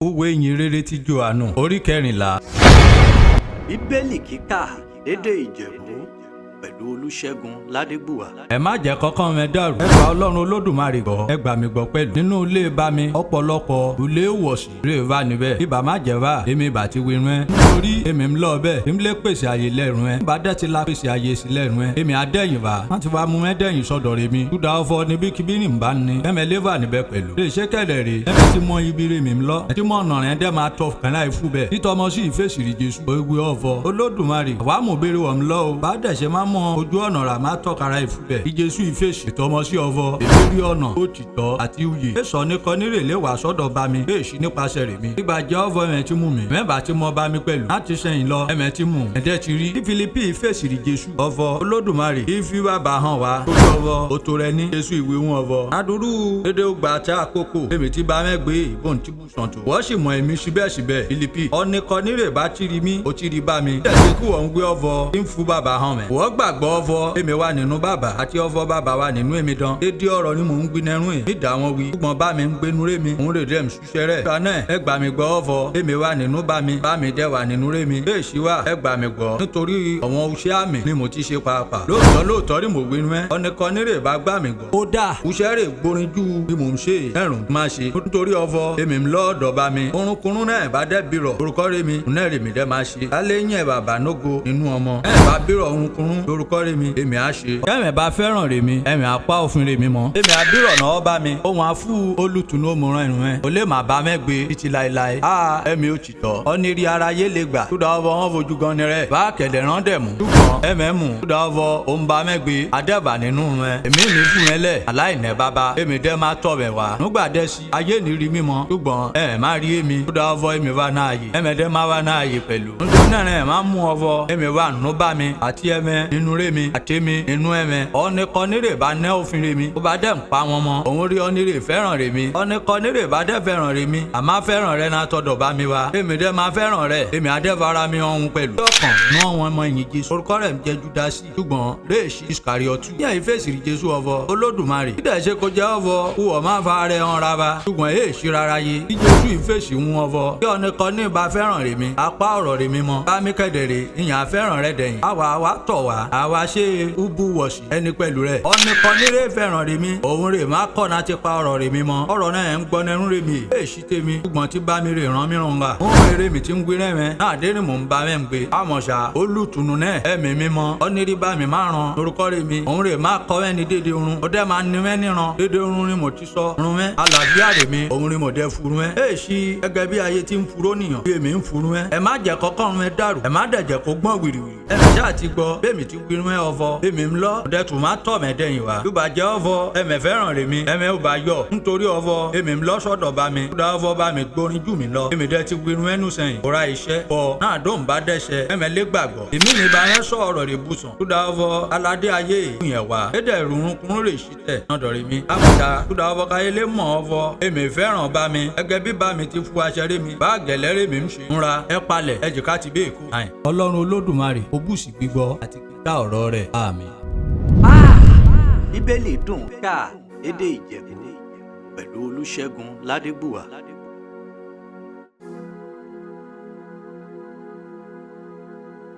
Ìwé ìyìnrere ti Jòhánù orí 14. Bíbélì kíkà lédè Ìjẹ̀bú pẹ̀lú Olúṣẹ́gun Ládégbùwà. Ẹ má jẹ́ kọ́kàn mi dàrú. Ẹ gba Ọlọ́run Olódùmarè gbọ́. Ẹ gbà mí gbọ́ pẹ̀lú. Nínú ilé bá mi ọ̀pọ̀lọpọ̀ ilé ìwọ̀sì rè wá níbẹ̀. Ibà má jẹ́ wá èmi bá ti wíru ẹ. Nítorí èmi ń lọ bẹ́ẹ̀. Èmi lè pèsè àyè lẹ́rùn ẹ. Bá dẹ́ ti la pèsè àyè sí lẹ́rùn ẹ. Èmi adẹ́yìn wá. Wọ́n ti wá mú mẹ́dẹ́yìn sọ́dọ̀ rẹ̀ mi. Túdà ọ̀fọ̀ níbí kíbí ní bá ní. Ẹ̀mẹ̀ lé wà níbẹ̀ pẹ̀lú. Lè ṣe kẹ̀lẹ̀ rè. Ẹ̀mẹ̀ ti mọ ibi rè mi lọ. Ẹ ti mọ ọ̀nà rẹ̀ dẹ́ máa tọ́ kàn láì fún bẹ́ẹ̀. Títọ́mọ sí ìfèsì rí Jésù. Òwe ọ̀fọ̀ Olódùmarè. Àwa mú béèrè wọ̀n lọ o. Bá dẹ̀ ṣe máa mọ ojú ọ̀nà rà máa tọ́kara ìfúbẹ̀. Ìjésù ìfèsì ìtọ́mọ sí ọ̀fọ̀. Èlérí ọ̀nà òtítọ́ àti uyè. Èso nìkan nírè lè wà sọ́dọ̀ bá mi. Èsì nípasẹ̀ rè mi. Ìgbà jẹ́ ọ̀fọ̀ ẹ̀mẹ̀ ti mú mi. Mẹ́bàá ti mọ bá mi pẹ̀lú. Láti sẹ́yìn lọ ẹ̀mẹ̀ ti mú. Ẹ̀dẹ́ ti rí. Fílípì ìfèsì rí Jésù. Ọ̀fọ̀ Olódùmarè. Ìfi bàbá hàn wá. Tó ọ̀fọ̀ òtò rẹ ní Jésù ìwé wọn ọ̀fọ̀. Adúrú dédé ògbà àti àkókò. Èmi ti bá mẹ́gbẹ́ ìbọn tí bù sàn tó. Wọ́n sì mọ èmi síbẹ̀síbẹ̀. Fílípì ọ̀nìkan nírè bá ti rí mi. Ó ti rí bá mi. Tẹ̀sí kú ọ̀ ń gbé ọ̀fọ̀. Ń fún bàbá hàn mẹ́. Wọ́n gbàgbọ́ ọ̀fọ̀. Èmi wà nínú bàbá àti ọ̀fọ̀ bàbá wà nínú èmi dán. Dédé ọ̀rọ̀ ni mò ń gbin ẹrún ẹ̀. Nídà wọn wí. Ṣùgbọ́n bá mi ń gbénu ré mi. Òun rè dẹ̀ ń ṣiṣẹ́ rẹ̀. Ṣọ́nà ẹ gbà mí gbọ́ ọ̀fọ̀. Èmi wà nínú bá mi. Bá mi dẹ̀ wà nínú ré mi. Bẹ́ẹ̀ sì wà ẹ gbà mí gbọ́. Nítorí àwọn iṣẹ́ àmì ni mo ti ṣe pàápàá. Lóòótọ́ ni mo gbénu ẹ. Ọ̀nìkan nírè bá gbà mí gbọ́. Ó dà. Iṣẹ́ rẹ̀ gborin ju bí mò ń ṣe ẹ̀rùn máa ṣe. Nítorí ọ̀fọ̀ èmi ń lọ ọ̀dọ̀ bá mi. Orunkunrun náà bá dẹ̀ bírọ̀. Orúkọ rẹ̀ mi. Nẹ́ rè mi dẹ̀ máa ṣe. Alẹ́ yẹn bàbá nógo nínú ọmọ. Ẹ bá bírọ̀ orunkunrun. Orúkọ rẹ̀ mi. Èmi á ṣe. Kẹ́mi bá fẹ́ràn rè mi. Ẹ̀mí apá òfin rè mi mọ́. Èmi àbírọ̀ náà bá mi. Ohun àfú olùtùnú òmùrán ìrùn ẹ̀. Ó lè má bá mẹ́gbẹ́ títí láéláé. Ẹ̀mí ò tìtọ́. Ọ́nìrí ara yé lè gbà. Túdà ọ̀fọ̀ wọn fojú gan ni rẹ̀. Bá kẹ̀dẹ̀ rán dẹ̀ mú. Ṣùgbọ́n ẹ̀mẹ̀ mú. Túdà ọ̀fọ̀ òun bá mẹ́gbẹ́. Adẹ́bà nínú rẹ̀. Èmi mi fún ẹ lẹ̀. Aláìnẹ́ bàbá. Èmi dẹ́ máa tọ̀ bẹ̀ wá. Nígbà dẹ́ sí. Ayé ní rí mímọ́. Ṣùgbọ́n ẹ má rí èmi. Túdà ọ̀fọ̀ èmi wà náà yè. Ẹ̀mẹ̀ dẹ́ máa wà náà yè pẹ̀lú. Nítorí náà ẹ̀ máa mú ọ̀fọ̀. Èmi wà nínú bá mi. Àti ẹ̀mẹ̀ nínú rẹ̀ mi. Àti èmi nínú ẹ̀mẹ̀. Ọ̀nìkan nírè bá nẹ́ òfin rẹ̀ mi. Ó bá dẹ̀ ń pa wọn mọ́. Òun rí ọ̀nìrè fẹ́ràn rẹ̀ mi. Ọ̀nìkan nírè bá dẹ̀ fẹ́ràn rẹ̀ mi. Àmá fẹ́ràn rẹ̀ náà tọ̀dọ̀ bá mi wá. Èmi dẹ̀ máa fẹ́ràn rẹ̀. Èmi adẹ́fara mi ọ̀hún pẹ̀lú. Lọ́kàn ní àwọn ọmọ ẹ̀yìn Jésù. Orúkọ rẹ̀ ń jẹ́ Júdásì. Ṣùgbọ́n léèṣì Ìsìkàríọ́tù. Yẹ́n ìfèsì rí Jésù ọ̀fọ̀ Olódùmarè. Dídẹ̀ ṣe kó jẹ́ ọ̀fọ̀ wúwọ̀ máa fa rẹ̀ hàn rárá. Ṣùgbọ́n èèṣì rárá yé. Bí Jésù ìfèsì ń ọ̀fọ̀. Bí ọ̀nìkan ní ìbá fẹ́ràn rẹ̀ mi. Apá ọ̀rọ̀ rẹ̀ mi mọ́. Bá mi kẹ́dẹ̀rẹ̀ ìyàn fẹ́ràn rẹ̀ dẹ̀yìn. Àwa tọ̀ wá. Àwa ṣe ubu wọ̀ṣì ẹni pẹ̀lú rẹ̀. Ọ̀nìkan nírè fẹ́ràn rẹ̀ mi. Òun rè má kọ̀ náà ti pa ọ̀rọ̀ rẹ̀ mi mọ́. Ọ̀rọ̀ náà ń gbọ́ nẹrún rẹ̀ mi. Èèṣì tèmi. Ṣùgbọ́n tí bá mi rè ràn mí ràn wá. Òun rere mi ti ń gbé rẹ̀mẹ́. Náà dé ni mò ń bá mẹ́ ń gbé. Àmọ̀ṣà olùtùnú náà ẹ̀mí mímọ́. Ọ̀nìrí bá mi máa ràn. Orúkọ rẹ̀ mi. Òun rè má kọ́ ẹni dédé orun. Ó dẹ́ máa ní mẹ́ níran. Dédé orun ni mo ti sọ. Run mẹ́. Àlàáfíà rẹ̀ mi. Òun ni mo dẹ́ furu mẹ́. Èèṣì gẹ́gẹ́ bí ayé ti ń furó nìyàn. Bí èmi ń furu mẹ́. Ẹ má jẹ́ kọ́kọ́ run ẹ dàrú. Ẹ má dẹ̀ jẹ́ kó gbọ́n wìrìwìrì. Ẹ má ṣáà ti gbọ́. Bẹ́ẹ̀mi ti wíru mẹ́ ọ̀fọ̀. Bẹ́ẹ̀mi ń lọ. Ọ̀dẹ tún máa tọ̀ mẹ́ dẹ́yìn wá. Bí ó bá jẹ́ ọ̀fọ̀ ẹ̀mẹ̀ fẹ́ràn rẹ̀ mi. Ẹ̀mẹ̀ ò bá yọ. Nítorí ọ̀fọ̀ èmi ń lọ sọ́dọ̀ bá mi. Túdà ọ̀fọ̀ bá mi gbórin jù mí lọ. Èmi dẹ̀ ti wíru ẹnu sẹ́yìn. Òra iṣẹ́. Bọ̀ náà dóun bá dẹ́ṣẹ̀. Ẹ̀mẹ̀ lé gbàgbọ́. Èmi ní bá yẹn sọ ọ̀rọ̀ rẹ̀ bùsùn. Túdà ọ̀fọ̀ aládé ayé ìyẹn wá. Dédé ìrùnkún rè sí tẹ̀. Nọ́dọ̀ rẹ̀ mi. Àbùdá túdà ọ̀fọ̀ káyé lé mọ̀ ọ̀fọ̀. Èmi fẹ́ràn bá mi. Ẹgẹ́ bí bá mi ti fún aṣẹ́rẹ́ mi. Bá gẹ̀lẹ́rẹ́ mi ń ṣe. Múra ẹ palẹ̀ ẹ jìká ti bẹ́ẹ̀ kú. Ọlọ́run Olódùmarè ó bùsì gbígbọ́ àti kíkà ọ̀rọ̀ rẹ̀. Àmín. Bíbélì dùn ká lédè Ìjẹ̀bú pẹ̀lú Olúṣẹ́gun Ládégbùwà.